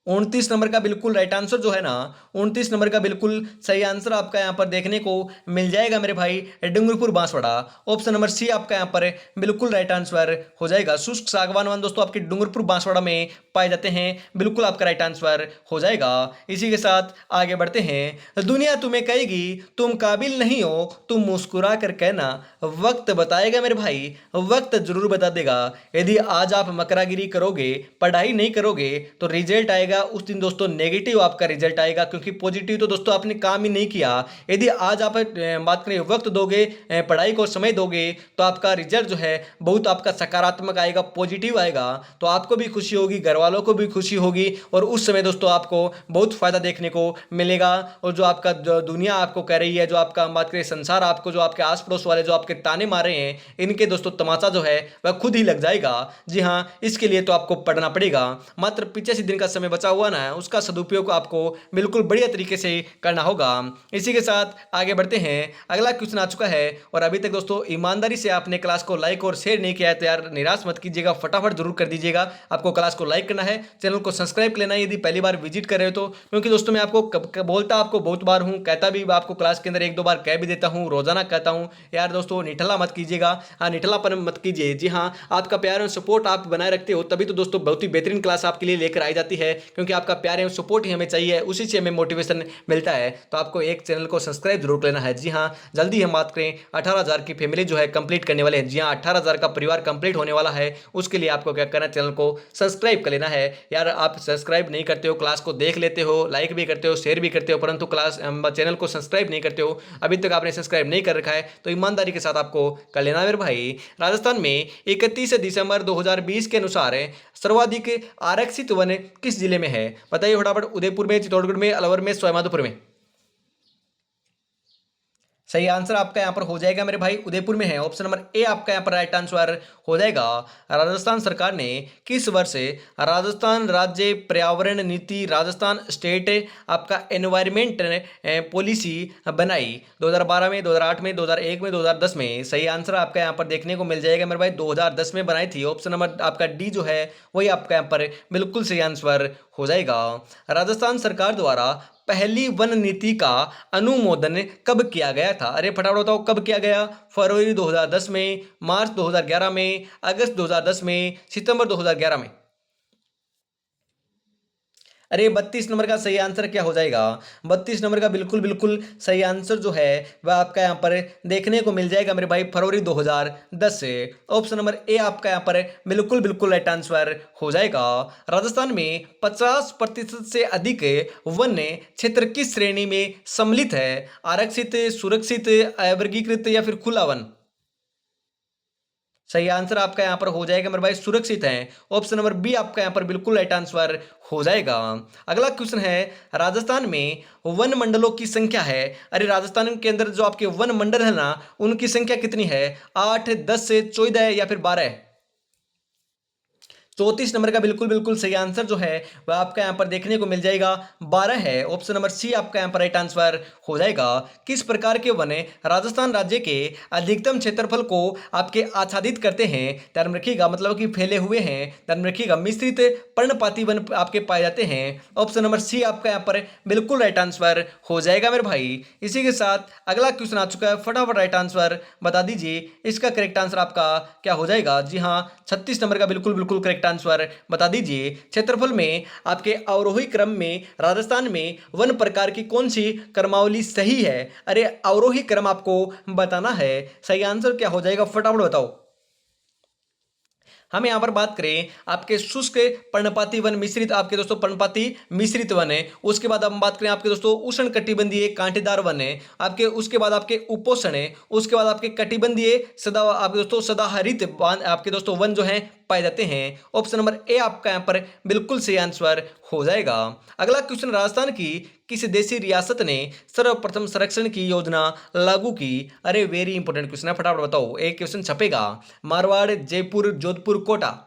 29 नंबर का बिल्कुल राइट आंसर जो है ना, 29 नंबर का बिल्कुल सही आंसर आपका यहाँ पर देखने को मिल जाएगा मेरे भाई, Dungarpur Banswara. Option number C आपका यहाँ पर बिल्कुल राइट आंसर हो जाएगा। शुष्क सागवान वन दोस्तों आपके डूंगरपुर बांसवाड़ा में पाए जाते हैं, बिल्कुल आपका राइट आंसर हो जाएगा। इसी के साथ आगे बढ़ते हैं। दुनिया तुम्हें कहेगी तुम काबिल नहीं हो, तुम मुस्कुरा कर कहना, वक्त बताएगा मेरे भाई, वक्त जरूर बता देगा। यदि आज आप मकरागिरी करोगे, पढ़ाई नहीं करोगे, तो रिजल्ट आएगा आएगा उस दिन दोस्तों नेगेटिव आपका रिजल्ट आएगा, क्योंकि पॉजिटिव तो दोस्तों आपने काम ही नहीं किया। यदि आज आप बात करें वक्त दोगे, पढ़ाई को समय दोगे, तो आपका रिजल्ट जो है बहुत आपका सकारात्मक आएगा, पॉजिटिव आएगा। तो आपको भी खुशी होगी, घर वालों को भी खुशी होगी, और उस समय दोस्तों आपको बहुत फायदा देखने को मिलेगा। और जो आपका दुनिया आपको कह रही है, जो आपका हम बात करें संसार आपको, जो आपके आस पड़ोस वाले जो आपके ताने मारे हैं, इनके दोस्तों तमाचा जो है वह खुद ही लग जाएगा। जी हाँ, इसके लिए तो आपको पढ़ना पड़ेगा। मात्र 85 दिन का समय बचा हुआ ना, उसका सदुपयोग आपको बिल्कुल बढ़िया तरीके से करना होगा। इसी के साथ आगे बढ़ते हैं। अगला क्वेश्चन आ चुका है, और अभी तक दोस्तों ईमानदारी से आपने क्लास को लाइक और शेयर नहीं किया है तो यार निराश मत कीजिएगा, फटाफट जरूर कर दीजिएगा। आपको क्लास को लाइक करना है, चैनल को सब्सक्राइब कर लेना है यदि पहली बार विजिट कर रहे हो तो, क्योंकि दोस्तों मैं आपको बोलता आपको बहुत बार हूँ, कहता भी आपको क्लास के अंदर एक दो बार कह भी देता हूँ, रोजाना कहता हूँ। यार दोस्तों निठला मत कीजिएगा, हाँ निठलापन मत कीजिए। जी हाँ, आपका प्यार और सपोर्ट आप बनाए रखते हो तभी तो दोस्तों बहुत ही बेहतरीन क्लास आपके लिए लेकर आई जाती है, क्योंकि आपका प्यार एवं सपोर्ट ही हमें चाहिए, उसी से हमें मोटिवेशन मिलता है। तो आपको एक चैनल को सब्सक्राइब जरूर लेना है। जी हाँ, जल्दी हम बात करें 18,000 की फैमिली जो है कंप्लीट करने वाले हैं। जी हाँ, 18,000 का परिवार कंप्लीट होने वाला है। उसके लिए आपको क्या करना है, चैनल को सब्सक्राइब कर लेना है। यार आप सब्सक्राइब नहीं करते हो, क्लास को देख लेते हो, लाइक भी करते हो, शेयर भी करते हो, परंतु क्लास चैनल को सब्सक्राइब नहीं करते हो। अभी तक आपने सब्सक्राइब नहीं कर रखा है तो ईमानदारी के साथ आपको कर लेना है मेरे भाई। राजस्थान में 31 दिसंबर 2020 के अनुसार सर्वाधिक आरक्षित वन किस जिले में है? बताइए फटाफट। उदयपुर में, चित्तौड़गढ़ में, अलवर में, सवाईमाधोपुर में? सही आंसर आपका यहां पर हो जाएगा मेरे भाई, उदयपुर में है। ऑप्शन नंबर ए आपका यहां पर राइट आंसर हो जाएगा। राजस्थान सरकार ने किस वर्ष राजस्थान राज्य पर्यावरण नीति, राजस्थान स्टेट आपका एनवायरमेंट पॉलिसी बनाई? 2012 में, 2008 में, 2001 में, 2010 में? सही आंसर आपका यहां पर देखने को मिल जाएगा मेरे भाई, 2010 में बनाई थी। ऑप्शन नंबर आपका डी जो है वही आपका यहां पर बिल्कुल सही आंसर हो जाएगा। राजस्थान सरकार द्वारा पहली वन नीति का अनुमोदन कब किया गया था? अरे फटाफट बताओ कब किया गया? फरवरी 2010 में, मार्च 2011 में, अगस्त 2010 में, सितंबर 2011 में? अरे 32 नंबर का सही आंसर क्या हो जाएगा? 32 नंबर का बिल्कुल बिल्कुल सही आंसर जो है वह आपका यहाँ पर देखने को मिल जाएगा मेरे भाई, फरवरी 2010 से। ऑप्शन नंबर ए आपका यहाँ पर बिल्कुल बिल्कुल राइट आंसर हो जाएगा। राजस्थान में 50% से अधिक वन क्षेत्र किस श्रेणी में सम्मिलित है? आरक्षित, सुरक्षित, वर्गीकृत या फिर खुला वन? सही आंसर आपका यहां पर हो जाएगा मेरे भाई, सुरक्षित है। ऑप्शन नंबर बी आपका यहां पर बिल्कुल राइट आंसर हो जाएगा। अगला क्वेश्चन है, राजस्थान में वन मंडलों की संख्या है। अरे राजस्थान के अंदर जो आपके वन मंडल है ना, उनकी संख्या कितनी है? 8, 10, 14 या फिर 12? 34 नंबर का बिल्कुल बिल्कुल सही आंसर जो है वह आपका यहां पर देखने को मिल जाएगा, 12 है। ऑप्शन नंबर सी आपका यहां पर राइट आंसर हो जाएगा। किस प्रकार के वन राजस्थान राज्य के अधिकतम क्षेत्रफल को आपके आच्छादित करते हैं? ध्यान में रखिएगा, मतलब कि फैले हुए हैं। ध्यान में रखिएगा, मिश्रित पर्णपाती वन आपके पाए जाते हैं। ऑप्शन नंबर सी आपका यहां पर बिल्कुल राइट आंसर हो जाएगा मेरे भाई। इसी के साथ अगला क्वेश्चन आ चुका है, फटाफट राइट आंसर बता दीजिए। इसका करेक्ट आंसर आपका क्या हो जाएगा? जी हाँ, 36 नंबर का बिल्कुल बिल्कुल करेक्ट आंसर बता दीजिए। क्षेत्रफल में आपके अवरोही क्रम में राजस्थान में वन प्रकार की कौन सी क्रमावली सही है? अरे अवरोही क्रम आपको बताना है। सही आंसर क्या हो जाएगा फटाफट बताओ। हम यहाँ पर बात करें आपके शुष्क पर्णपाती वन, मिश्रित आपके दोस्तों पर्णपाती मिश्रित वन है। उसके बाद हम बात करें आपके दोस्तों उष्ण कटिबंधीय कांटेदार वन है आपके। उसके बाद आपके उपोष्ण है। उसके बाद आपके कटिबंधीय सदा आपके दोस्तों सदाहरित आपके दोस्तों वन जो है पाए जाते हैं। ऑप्शन नंबर ए आपका यहाँ पर बिल्कुल सही आंसर हो जाएगा। अगला क्वेश्चन, राजस्थान की किस देशी रियासत ने सर्वप्रथम संरक्षण की योजना लागू की? अरे वेरी इंपॉर्टेंट क्वेश्चन है, फटाफट बताओ, एक क्वेश्चन छपेगा। मारवाड़, जयपुर, जोधपुर, कोटा?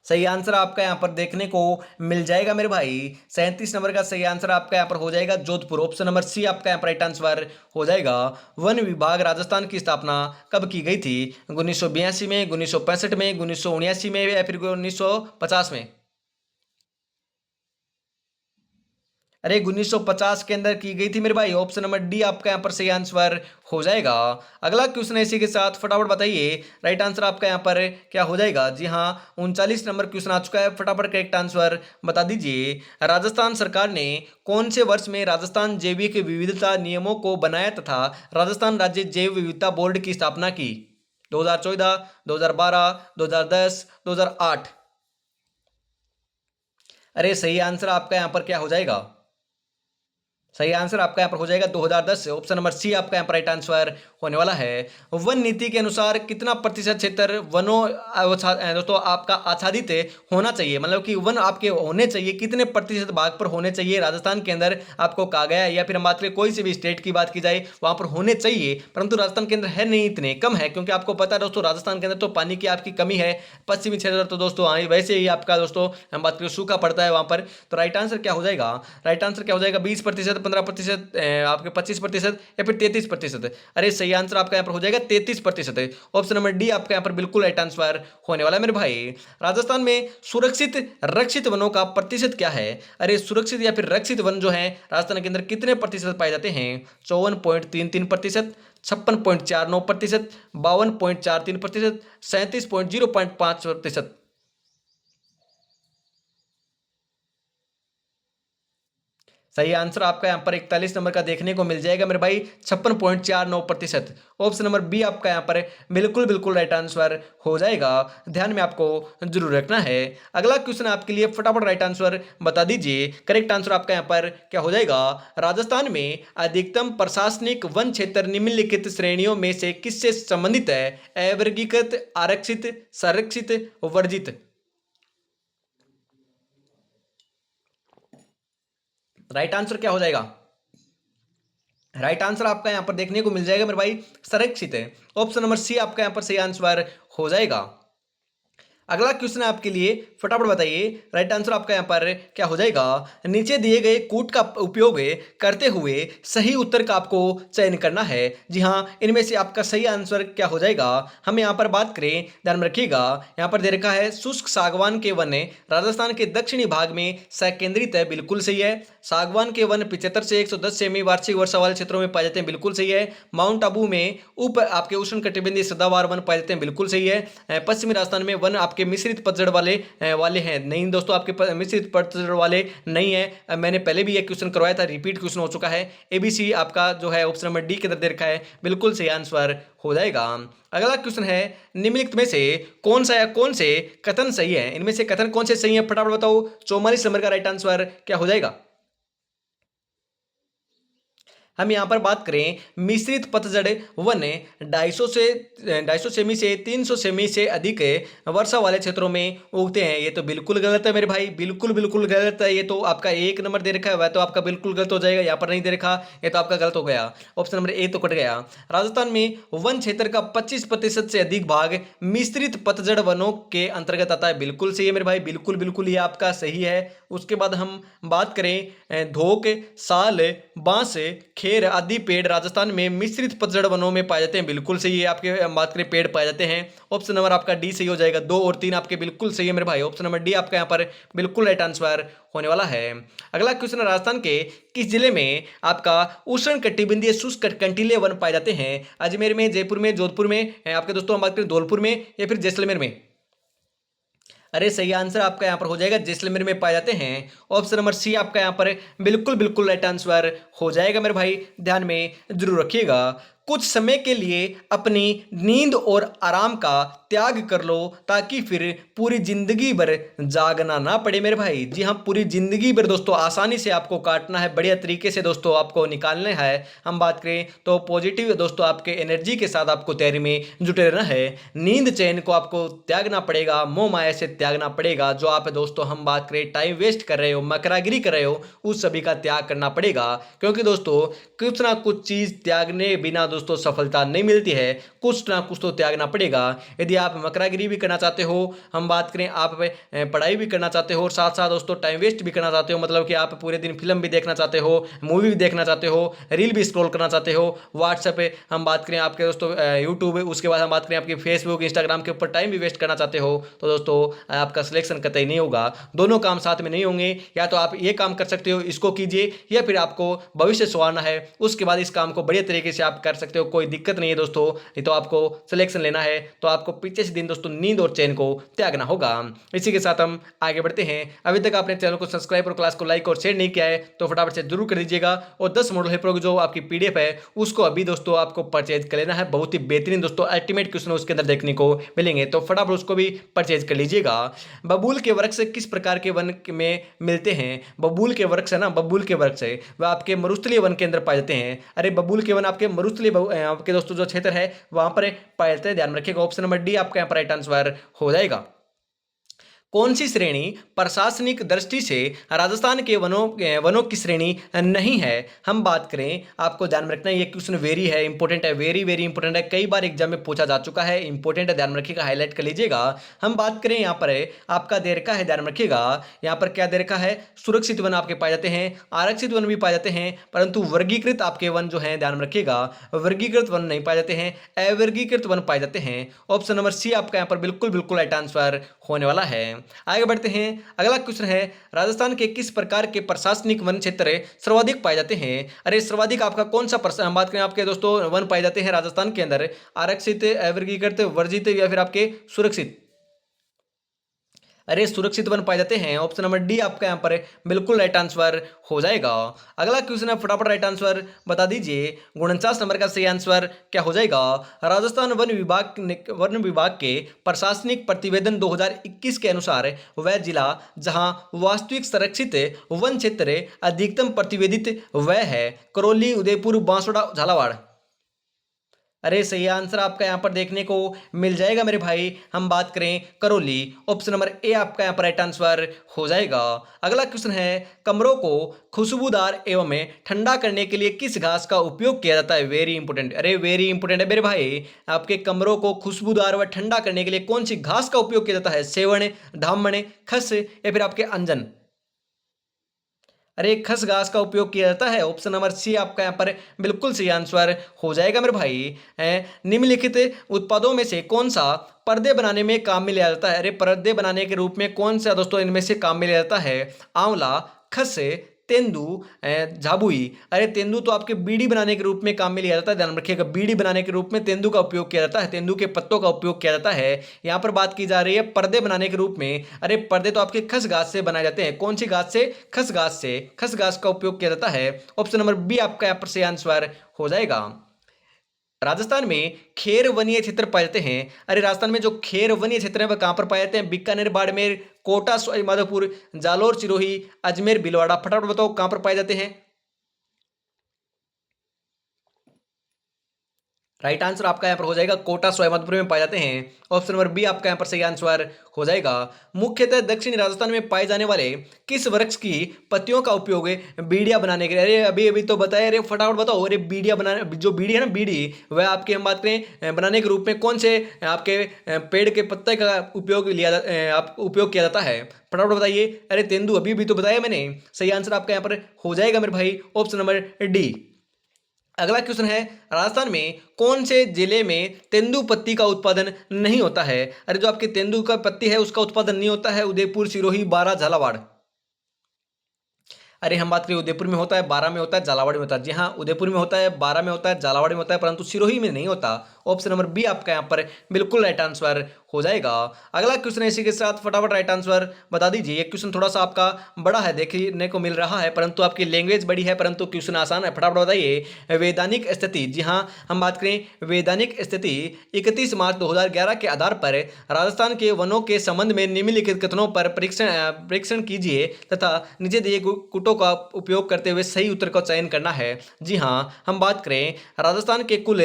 सही आंसर आपका यहां पर देखने को मिल जाएगा मेरे भाई, 37 नंबर का सही आंसर आपका यहां पर हो जाएगा जोधपुर। ऑप्शन नंबर सी आपका यहां पर राइट आंसर हो जाएगा। वन विभाग राजस्थान की स्थापना कब की गई थी? 1982 में, 1965 में, 1979 में या फिर 1950 में? अरे 1950 के अंदर की गई थी मेरे भाई। ऑप्शन नंबर डी आपका यहाँ पर सही आंसर हो जाएगा। अगला क्वेश्चन है इसी के साथ, फटाफट बताइए राइट आंसर आपका यहाँ पर क्या हो जाएगा। जी हाँ, 39 नंबर क्वेश्चन आ चुका है, फटाफट करेक्ट आंसर बता दीजिए। राजस्थान सरकार ने कौन से वर्ष में राजस्थान जैविक विविधता नियमों को बनाया तथा राजस्थान राज्य जैव विविधता बोर्ड की स्थापना की? 2014, 2012, 2010, 2008? अरे सही आंसर आपका यहाँ पर क्या हो जाएगा? सही आंसर आपका यहाँ पर हो जाएगा 2010 से। ऑप्शन नंबर सी आपका यहाँ पर राइट आंसर होने वाला है। वन नीति के अनुसार कितना प्रतिशत क्षेत्र वनों दोस्तों आपका आच्छादित होना चाहिए, मतलब कि वन आपके होने चाहिए, कितने प्रतिशत भाग पर होने चाहिए राजस्थान के अंदर आपको कहा गया है। या फिर हम बात करें कोई सी भी स्टेट की बात की जाए वहां पर होने चाहिए, परंतु राजस्थान के अंदर है नहीं, इतने कम है, क्योंकि आपको पता है दोस्तों राजस्थान के अंदर तो पानी की आपकी कमी है। पश्चिमी क्षेत्र तो दोस्तों वैसे ही आपका दोस्तों हम बात करें सूखा पड़ता है वहां पर। तो राइट आंसर क्या हो जाएगा? राइट आंसर क्या हो जाएगा? 20%, 15%, आपके 25% या फिर 33%? अरे सही आंसर आपका यहाँ पर हो जाएगा 33%। ऑप्शन नंबर डी आपका यहाँ पर बिल्कुल राइट आंसर होने वाला है मेरे भाई। राजस्थान में सुरक्षित रक्षित वनों का प्रतिशत क्या है? अरे सुरक्षित या फिर रक्षित वन जो है राजस्थान के अंदर कितने प्रतिशत पाए जाते हैं? 54.33%, 56.49%, 52.43%, 37.05%? सही आंसर आपका यहाँ पर 41 नंबर का देखने को मिल जाएगा मेरे भाई, 56.49%। ऑप्शन नंबर बी आपका यहाँ पर बिल्कुल बिल्कुल राइट आंसर हो जाएगा। ध्यान में आपको जरूर रखना है। अगला क्वेश्चन आपके लिए, फटाफट राइट आंसर बता दीजिए। करेक्ट आंसर आपका यहाँ पर क्या हो जाएगा? राजस्थान में अधिकतम प्रशासनिक वन क्षेत्र निम्नलिखित श्रेणियों में से किससे संबंधित है? वर्गीकृत, आरक्षित, संरक्षित, वर्जित? राइट आंसर क्या हो जाएगा? राइट आंसर आपका यहां पर देखने को मिल जाएगा मेरे भाई, संरक्षित है। ऑप्शन नंबर सी आपका यहां पर सही आंसर हो जाएगा। अगला क्वेश्चन है आपके लिए, फटाफट बताइए राइट आंसर आपका यहाँ पर क्या हो जाएगा? नीचे दिए गए कूट का उपयोग करते हुए सही उत्तर का आपको चयन करना है। जी हाँ, इनमें से आपका सही आंसर क्या हो जाएगा? हम यहाँ पर बात करें, ध्यान में रखिएगा, यहाँ पर दे रखा है शुष्क सागवान के वन राजस्थान के दक्षिणी भाग में संकेंद्रित है, बिल्कुल सही है। सागवान के वन 75 से 110 सेमी वार्षिक वर्षा वाले क्षेत्रों में पाए जाते हैं, बिल्कुल सही है। माउंट आबू में उप आपके उष्ण कटिबंधीय सदाबहार वन पाए जाते हैं, बिल्कुल सही है। पश्चिमी राजस्थान में वन आपके मिश्रित पतझड़ वाले हैं, नहीं दोस्तों, आपके मिश्रित पतझड़ वाले नहीं है। मैंने पहले भी एक क्वेश्चन करवाया था, रिपीट क्वेश्चन हो चुका है। एबीसी आपका जो है ऑप्शन नंबर डी के अंदर दे रखा है, बिल्कुल सही आंसर हो जाएगा। अगला क्वेश्चन है, निम्नलिखित में से कौन से कथन सही है? इनमें से कथन कौन से सही है, फटाफट बताओ। 44 नंबर का राइट आंसर क्या हो जाएगा? हम यहाँ पर बात करें, मिश्रित पतझड़ वन 250 सेमी से 300 सेमी से अधिक वर्षा वाले क्षेत्रों में उगते हैं। ये तो बिल्कुल गलत है मेरे भाई, बिल्कुल बिल्कुल गलत है। ये तो आपका एक नंबर दे रखा है, वह तो आपका बिल्कुल गलत हो जाएगा। यहाँ पर नहीं दे रखा, ये तो आपका गलत हो गया। ऑप्शन नंबर ए तो कट गया। राजस्थान में वन क्षेत्र का 25% से अधिक भाग मिश्रित पतझड़ वनों के अंतर्गत आता है, बिल्कुल सही है मेरे भाई, बिल्कुल बिल्कुल ये आपका सही है। उसके बाद हम बात करें, धोक, साल, बांस, खेर आदि पेड़ राजस्थान में मिश्रित पतझड़ वनों में पाए जाते हैं, बिल्कुल सही है। आपके हम बात करें पेड़ पाए जाते हैं, ऑप्शन नंबर आपका डी सही हो जाएगा। 2 और 3 आपके बिल्कुल सही है मेरे भाई, ऑप्शन नंबर डी आपका यहाँ पर बिल्कुल राइट आंसर होने वाला है। अगला क्वेश्चन है, राजस्थान के किस जिले में आपका उष्ण कटिबंधीय शुष्क कंटीले वन पाए जाते हैं? अजमेर में, जयपुर में, जोधपुर में, आपके दोस्तों हम बात करें धौलपुर में या फिर जैसलमेर में? अरे सही आंसर आपका यहाँ पर हो जाएगा, जैसलमेर में पाए जाते हैं। ऑप्शन नंबर सी आपका यहाँ पर बिल्कुल बिल्कुल राइट आंसर हो जाएगा मेरे भाई, ध्यान में जरूर रखिएगा। कुछ समय के लिए अपनी नींद और आराम का त्याग कर लो, ताकि फिर पूरी जिंदगी भर जागना ना पड़े मेरे भाई। जी हाँ, पूरी जिंदगी भर दोस्तों आसानी से आपको काटना है, बढ़िया तरीके से दोस्तों आपको निकालना है। हम बात करें तो पॉजिटिव दोस्तों आपके एनर्जी के साथ आपको तैयारी में जुटे रहना है। नींद चैन को आपको त्यागना पड़ेगा, मोह माया से त्यागना पड़ेगा। जो आप दोस्तों हम बात करें टाइम वेस्ट कर रहे हो, मकरागिरी कर रहे हो, उस सभी का त्याग करना पड़ेगा। क्योंकि दोस्तों कुछ ना कुछ चीज त्यागने बिना दोस्तों सफलता नहीं मिलती है, कुछ ना कुछ तो त्यागना पड़ेगा। यदि आप मकरागिरी भी करना चाहते हो, हम बात करें आप पढ़ाई भी करना चाहते हो और साथ साथ दोस्तों टाइम वेस्ट भी करना चाहते हो, मतलब कि आप पूरे दिन फिल्म भी देखना चाहते हो, मूवी भी देखना चाहते हो, रील भी स्क्रॉल करना चाहते हो, व्हाट्सएप पे हम बात करें आपके दोस्तों यूट्यूब, उसके बाद हम बात करें आपके फेसबुक, इंस्टाग्राम के ऊपर टाइम भी वेस्ट करना चाहते हो, तो दोस्तों आपका सिलेक्शन कतई नहीं होगा। दोनों काम साथ में नहीं होंगे। या तो आप ये काम कर सकते हो, इसको कीजिए, या फिर आपको भविष्य संवारना है, उसके बाद इस काम को बढ़िया तरीके से आप कर सकते हो, कोई दिक्कत नहीं है दोस्तों। नहीं तो आपको सिलेक्शन लेना है तो आपको पीछे से दिन दोस्तों नींद और चैन को त्यागना होगा। इसी के साथ हम आगे बढ़ते हैं। अभी तक आपने चैनल को सब्सक्राइब और क्लास को लाइक और शेयर नहीं किया है तो फटाफट से जरूर कर दीजिएगा। और 10 मॉडल पेपर की जो आपकी पीडीएफ है उसको अभी दोस्तों आपको परचेज कर लेना है। बहुत ही बेहतरीन दोस्तों अल्टीमेट क्वेश्चन उसके अंदर देखने को मिलेंगे, तो फटाफट उसको भी परचेज कर लीजिएगा। बबूल के वृक्ष किस प्रकार के वन में मिलते हैं? बबूल के वृक्ष है ना, बबूल के वृक्ष है वह आपके मरुस्थलीय वन के अंदर पाए जाते हैं। अरे बबूल के वन आपके मरुस्थलीय आपके दोस्तों जो क्षेत्र है वहां पर पाए जाते हैं, ध्यान रखिएगा। ऑप्शन नंबर डी आपका यहाँ पर राइट आंसर हो जाएगा। कौन सी श्रेणी प्रशासनिक दृष्टि से राजस्थान के वनों की श्रेणी नहीं है? हम बात करें, आपको ध्यान में रखना है ये क्वेश्चन वेरी है इंपॉर्टेंट है, वेरी वेरी इंपॉर्टेंट है, कई बार एग्जाम में पूछा जा चुका है, इंपॉर्टेंट है, ध्यान में रखिएगा, हाईलाइट कर लीजिएगा। हम बात करें यहाँ पर आपका दे रखा है, ध्यान में रखिएगा यहाँ पर क्या दे रखा है, सुरक्षित वन आपके पाए जाते हैं, आरक्षित वन भी पाए जाते हैं, परंतु वर्गीकृत आपके वन जो है ध्यान में रखिएगा वर्गीकृत वन नहीं पाए जाते हैं, अवर्गीकृत वन पाए जाते हैं। ऑप्शन नंबर सी आपका यहाँ पर बिल्कुल बिल्कुल राइट आंसर होने वाला है। आगे बढ़ते हैं, अगला क्वेश्चन है राजस्थान के किस प्रकार के प्रशासनिक वन क्षेत्र सर्वाधिक पाए जाते हैं? अरे सर्वाधिक आपका कौन सा हम बात करें आपके दोस्तों वन पाए जाते हैं राजस्थान के अंदर, आरक्षित, अवर्गीकृत, वर्जित या फिर आपके सुरक्षित? अरे सुरक्षित वन पाए जाते हैं, ऑप्शन नंबर डी आपका यहाँ पर बिल्कुल राइट आंसर हो जाएगा। अगला क्वेश्चन है, फटाफट राइट आंसर बता दीजिए। 49 नंबर का सही आंसर क्या हो जाएगा? राजस्थान वन विभाग के प्रशासनिक प्रतिवेदन 2021 के अनुसार वह जिला जहां वास्तविक संरक्षित वन क्षेत्र अधिकतम प्रतिवेदित वह है करौली, उदयपुर, बांसवाड़ा, झालावाड़। अरे सही आंसर आपका यहाँ पर देखने को मिल जाएगा मेरे भाई, हम बात करें करौली, ऑप्शन नंबर ए आपका यहाँ पर राइट आंसर हो जाएगा। अगला क्वेश्चन है, कमरों को खुशबूदार एवं ठंडा करने के लिए किस घास का उपयोग किया जाता है? वेरी इंपोर्टेंट, अरे वेरी इंपोर्टेंट है मेरे भाई, आपके कमरों को खुशबूदार व ठंडा करने के लिए कौन सी घास का उपयोग किया जाता है? सेवण, धामण, खस या फिर आपके अंजन? अरे खस घास का उपयोग किया जाता है, ऑप्शन नंबर सी आपका यहाँ पर बिल्कुल सही आंसर हो जाएगा मेरे भाई। निम्नलिखित उत्पादों में से कौन सा पर्दे बनाने में काम में लिया जाता है? अरे पर्दे बनाने के रूप में कौन सा दोस्तों इनमें से काम में लिया जाता है? आंवला, खस, तेंदू, झाबुई। अरे तेंदू तो आपके बीड़ी बनाने के रूप में काम में लिया जाता है, ध्यान रखिएगा, बीड़ी बनाने के रूप में तेंदू का उपयोग किया जाता है, तेंदू के पत्तों का उपयोग किया जाता है। यहाँ पर बात की जा रही है पर्दे बनाने के रूप में। अरे पर्दे तो आपके खस घास से बनाए जाते हैं, कौन सी घास से? खस घास से, खस घास का उपयोग किया जाता है। ऑप्शन नंबर बी आपका यहाँ पर सही आंसर हो जाएगा। राजस्थान में खेर वनीय क्षेत्र पाए जाते हैं। अरे राजस्थान में जो खेर वनीय क्षेत्र है वह कहां पर पाए जाते हैं? बीकानेर, बाड़मेर, कोटा, सवाई माधोपुर, जालोर, सिरोही, अजमेर, भीलवाड़ा। फटाफट बताओ कहां पर पाए जाते हैं? राइट आंसर आपका यहाँ पर हो जाएगा कोटा, सवाईमाधोपुर में पाए जाते हैं। ऑप्शन नंबर बी आपका यहाँ पर सही आंसर हो जाएगा। मुख्यतः दक्षिणी राजस्थान में पाए जाने वाले किस वृक्ष की पत्तियों का उपयोग बीड़िया बनाने के लिए? अरे अभी अभी तो बताया, अरे फटाफट बताओ। अरे बीड़िया बनाने, जो बीड़ी है ना बीड़ी, वह आपके हम बात करें बनाने के रूप में कौन से आपके पेड़ के पत्ते का उपयोग आप उपयोग किया जाता है? फटाफट बताइए। अरे तेंदू, अभी भी तो बताया मैंने। सही आंसर आपका यहाँ पर हो जाएगा मेरे भाई, ऑप्शन नंबर डी। अगला क्वेश्चन है, राजस्थान में कौन से जिले में तेंदू पत्ती का उत्पादन नहीं होता है? अरे जो आपके तेंदू का पत्ती है उसका उत्पादन नहीं होता है, उदयपुर, सिरोही, बारां, झालावाड़। अरे हम बात करें उदयपुर में होता है, बारां में होता है, झालावाड़ में होता है। जी हाँ, उदयपुर में होता है, बारां में होता है, झालावाड़ में होता है, परंतु सिरोही में नहीं होता। ऑप्शन नंबर बी आपका यहाँ पर बिल्कुल राइट आंसर हो जाएगा। अगला क्वेश्चन इसी के साथ फटाफट राइट आंसर बता दीजिए। ये क्वेश्चन थोड़ा सा आपका बड़ा है देखने को मिल रहा है, परंतु आपकी लैंग्वेज बड़ी है, परंतु क्वेश्चन आसान है। फटाफट बताइए। वैधानिक स्थिति, जी हाँ, हम बात करें वैधानिक स्थिति 31 मार्च 2011 के आधार पर राजस्थान के वनों के संबंध में निम्नलिखित कथनों पर परीक्षण कीजिए तथा नीचे दिए कुटों का उपयोग करते हुए सही उत्तर का चयन करना है। जी हाँ, हम बात करें राजस्थान के कुल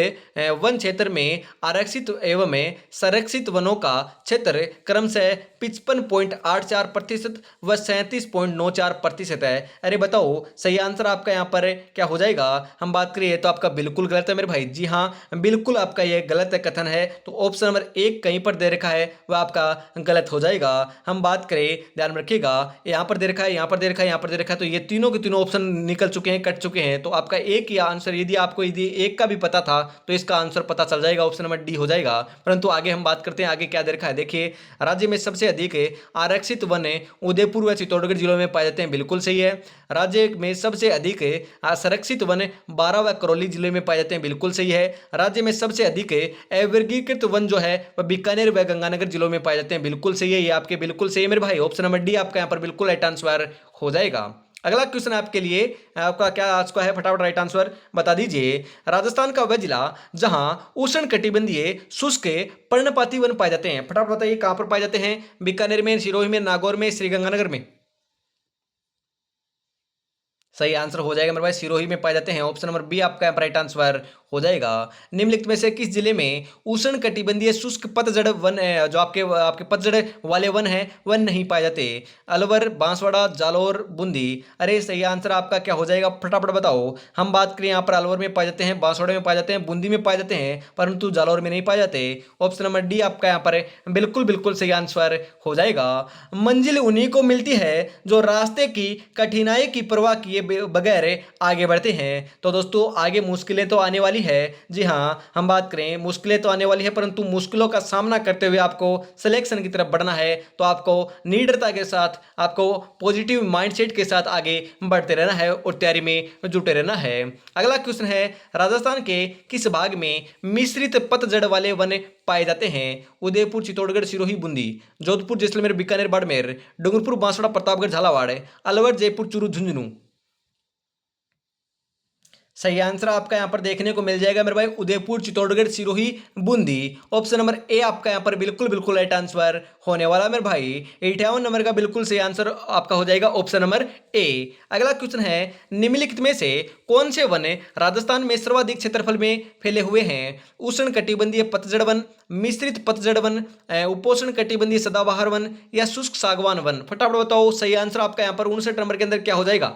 वन क्षेत्र में आरक्षित एवं संरक्षित वनों का क्षेत्र क्रमशः 55.84% व 37.94% है। अरे बताओ सही आंसर आपका यहाँ पर क्या हो जाएगा? हम बात करिए तो आपका बिल्कुल गलत है मेरे भाई। जी हाँ, बिल्कुल आपका यह गलत कथन है, तो ऑप्शन नंबर एक कहीं पर दे रखा है वह आपका गलत हो जाएगा। हम बात करें, ध्यान में रखिएगा, यहाँ पर दे रखा है, यहाँ पर दे रखा है, यहाँ पर दे रखा है, तो ये तीनों के तीनों ऑप्शन निकल चुके हैं, कट चुके हैं। तो आपका एक ही आंसर, यदि आपको यदि एक का भी पता था तो इसका आंसर पता चल जाएगा, ऑप्शन नंबर डी हो जाएगा। परंतु आगे हम बात करते हैं, आगे क्या दे रखा है देखिए, राज्य में सबसे अधिक आरक्षित वन उदयपुर व चित्तौड़गढ़ जिलों में पाए जाते हैं, बिल्कुल सही है। राज्य में सबसे अधिक असंरक्षित वन बारां व करौली जिले में पाए जाते हैं, बिल्कुल सही है। राज्य में सबसे अधिक अवर्गीकृत वन जो है वह बीकानेर व गंगानगर जिलों में पाए जाते हैं, बिल्कुल सही है। ये आपके बिल्कुल सही है मेरे भाई, ऑप्शन नंबर डी आपका यहाँ पर बिल्कुल राइट आंसर हो जाएगा। अगला क्वेश्चन आपके लिए, आपका क्या आज का है, फटाफट राइट आंसर बता दीजिए। राजस्थान का वह जिला जहां उष्ण कटिबंधीय शुष्क पर्णपाती वन पाए जाते हैं, फटाफट बताइए कहां पर पाए जाते हैं? बीकानेर में, सिरोही में, नागौर में, श्रीगंगानगर में? सही आंसर हो जाएगा मेरे भाई, सिरोही में पाए जाते हैं, ऑप्शन नंबर बी आपका राइट आंसर हो जाएगा। निम्नलिखित में से किस जिले में उष्ण कटिबंधीय शुष्क पतझड़ वन जो आपके आपके पतझड़ वाले वन है वन नहीं पाए जाते? अलवर, बांसवाड़ा, जालौर, बूंदी? अरे सही आंसर आपका क्या हो जाएगा, फटाफट बताओ। हम बात करें यहाँ पर अलवर में पाए जाते हैं, बांसवाड़ा में पाए जाते हैं, बूंदी में पाए जाते हैं, परंतु जालौर में नहीं पाए जाते। ऑप्शन नंबर डी आपका यहाँ पर बिल्कुल बिल्कुल सही आंसर हो जाएगा। मंजिल उन्हीं को मिलती है जो रास्ते की कठिनाई की परवाह किए बगैर आगे बढ़ते हैं। तो दोस्तों आगे मुश्किलें तो आने वाली है, जी हाँ, हम बात करें मुश्किलें तो आने वाली है, परंतु मुश्किलों का सामना करते हुए आपको सिलेक्शन की तरफ बढ़ना है। तो आपको निडरता के साथ, आपको पॉजिटिव माइंडसेट के साथ आगे बढ़ते रहना है और तैयारी में जुटे रहना है। अगला क्वेश्चन है, राजस्थान के किस भाग में मिश्रित पतझड़ वाले वन पाए जाते हैं? उदयपुर, चित्तौड़गढ़, सिरोही, बूंदी? जोधपुर, जैसलमेर, बीकानेर, बाड़मेर? डूंगरपुर, बांसवाड़ा, प्रतापगढ़, झालावाड़? अलवर, जयपुर, चूरू, झुंझुनू? सही आंसर आपका यहां पर देखने को मिल जाएगा मेरे भाई, Udaipur, Chittorgarh, Sirohi, Bundi. Option number A आपका यहां पर बिल्कुल बिल्कुल राइट आंसर होने वाला मेरे भाई। 58 नंबर का बिल्कुल सही आंसर आपका हो जाएगा, ऑप्शन नंबर ए। अगला क्वेश्चन है, निम्नलिखित में से कौन से वन राजस्थान में सर्वाधिक क्षेत्रफल में फैले हुए हैं? उष्ण कटिबंधीय पतझड़ वन, मिश्रित पतझड़ वन, उपोष्ण कटिबंधीय सदाबहार वन, या शुष्क सागवान वन? फटाफट बताओ, सही आंसर आपका यहाँ पर 59 नंबर के अंदर क्या हो जाएगा?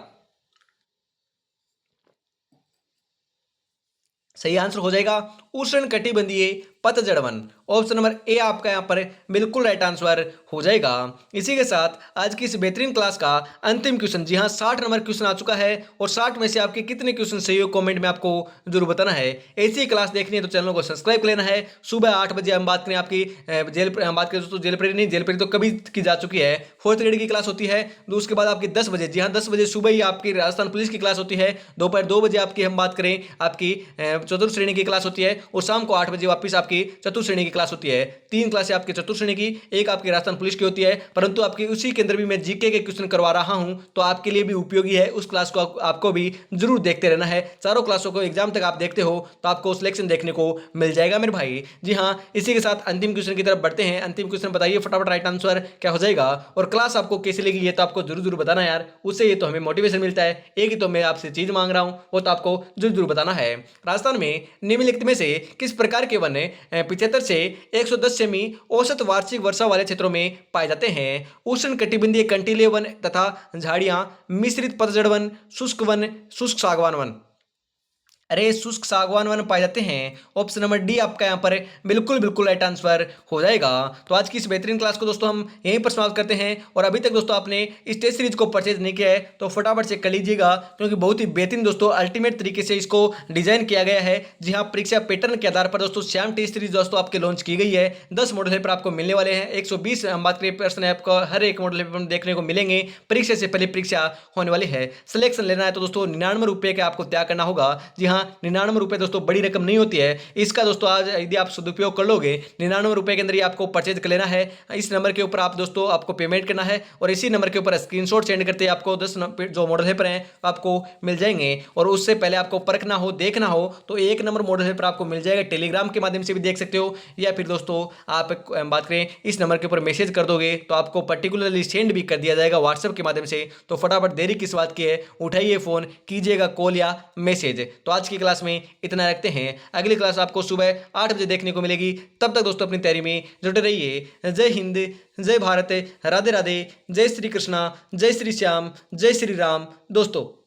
सही आंसर हो जाएगा उष्ण कटिबंधीय पतझड़ वन। ऑप्शन नंबर ए आपका यहाँ पर बिल्कुल राइट आंसर हो जाएगा। इसी के साथ आज की इस बेहतरीन क्लास का अंतिम क्वेश्चन, जी हाँ 60 नंबर क्वेश्चन आ चुका है, और 60 में से आपके कितने क्वेश्चन सही हो कमेंट में आपको जरूर बताना है। ऐसी क्लास देखनी है तो चैनल को सब्सक्राइब कर लेना है। सुबह 8 बजे हम बात करें आपकी हम बात करें दोस्तों, जेल परेड नहीं, जेल परेड तो कभी की जा चुकी है, 4th ग्रेड की क्लास होती है। तो उसके बाद आपकी 10 बजे, जी हाँ 10 बजे सुबह ही आपकी राजस्थान पुलिस की क्लास होती है। दोपहर 2 बजे आपकी हम बात करें आपकी चतुर्थ श्रेणी की क्लास होती है, और शाम को 8 बजे वापस आपकी चतुर्थ श्रेणी की क्लास होती है। 3 क्लासें आपकी चतुर्थ श्रेणी की, एक आपकी राजस्थान पुलिस की होती है, परंतु आपकी उसी के अंदर भी मैं जीके के क्वेश्चन करवा रहा हूं, तो आपके लिए भी उपयोगी है। उस क्लास को आपको भी जरूर देखते रहना है। चारों क्लासों को एग्जाम तक आप देखते हो तो आपको सिलेक्शन देखने को मिल जाएगा मेरे भाई। जी हाँ, इसी के साथ अंतिम क्वेश्चन की तरफ बढ़ते हैं। अंतिम क्वेश्चन बताइए फटाफट, राइट आंसर क्या हो जाएगा, और क्लास आपको कैसी लगी ये तो आपको जरूर जरूर बताना यार, उससे ये तो हमें मोटिवेशन मिलता है। एक ही तो मैं आपसे चीज मांग रहा हूं, वो तो आपको जरूर जरूर बताना है। राजस्थान में निम्नलिखित में से किस प्रकार के वन 75 से 110 सेमी औसत वार्षिक वर्षा वाले क्षेत्रों में पाए जाते हैं? उष्ण कटिबंधीय कंटीले वन तथा झाड़ियां, मिश्रित पतझड़ वन, शुष्क वन, शुष्क सागवान वन? अरे शुष्क सागवान वन पाए जाते हैं। ऑप्शन नंबर डी आपका यहाँ पर बिल्कुल बिल्कुल राइट आंसर हो जाएगा। तो आज की इस बेहतरीन क्लास को दोस्तों हम यहीं पर समाप्त करते हैं, और अभी तक दोस्तों आपने इस टेस्ट सीरीज को परचेज नहीं किया है तो फटाफट से कर लीजिएगा, क्योंकि बहुत ही बेहतरीन दोस्तों अल्टीमेट तरीके से इसको डिजाइन किया गया है। जी हाँ, परीक्षा पैटर्न के आधार पर दोस्तों श्याम टेस्ट सीरीज दोस्तों आपके लॉन्च की गई है। 10 मॉडल पेपर आपको मिलने वाले हैं, 120 हम बात करें पर्सन आपको हर एक मॉडल पेपर देखने को मिलेंगे। परीक्षा से पहले परीक्षा होने वाली है, सिलेक्शन लेना है तो दोस्तों 99 रुपये का आपको त्याग करना होगा। जी हाँ, 99 रुपये दोस्तों बड़ी रकम नहीं होती है। इसका दोस्तों आज यदि आप सदुपयोग कर लोगे 99 रुपये के अंदर ही आपको परचेज कर लेना है। इस नंबर के ऊपर आप दोस्तों आपको पेमेंट करना है, और इसी नंबर के ऊपर स्क्रीनशॉट सेंड करते हैं आपको 10 जो मॉडल पेपर हैं आपको मिल जाएंगे। और उससे पहले आपको परखना हो, देखना हो तो 1 नंबर मॉडल पेपर आपको मिल जाएगा, टेलीग्राम के माध्यम से भी देख सकते हो, या फिर दोस्तों आप बात करें इस नंबर के ऊपर मैसेज कर दोगे तो आपको पर्टिकुलरली सेंड भी कर दिया जाएगा व्हाट्सएप के माध्यम से। तो फटाफट देरी किस बात की है, उठाइए फोन, कीजिएगा कॉल या मैसेज। तो आज की क्लास में इतना रखते हैं, अगली क्लास आपको सुबह 8 बजे देखने को मिलेगी। तब तक दोस्तों अपनी तैयारी में जुटे रहिए। जय हिंद, जय भारत, राधे राधे, जय श्री कृष्णा, जय श्री श्याम, जय श्री राम दोस्तों।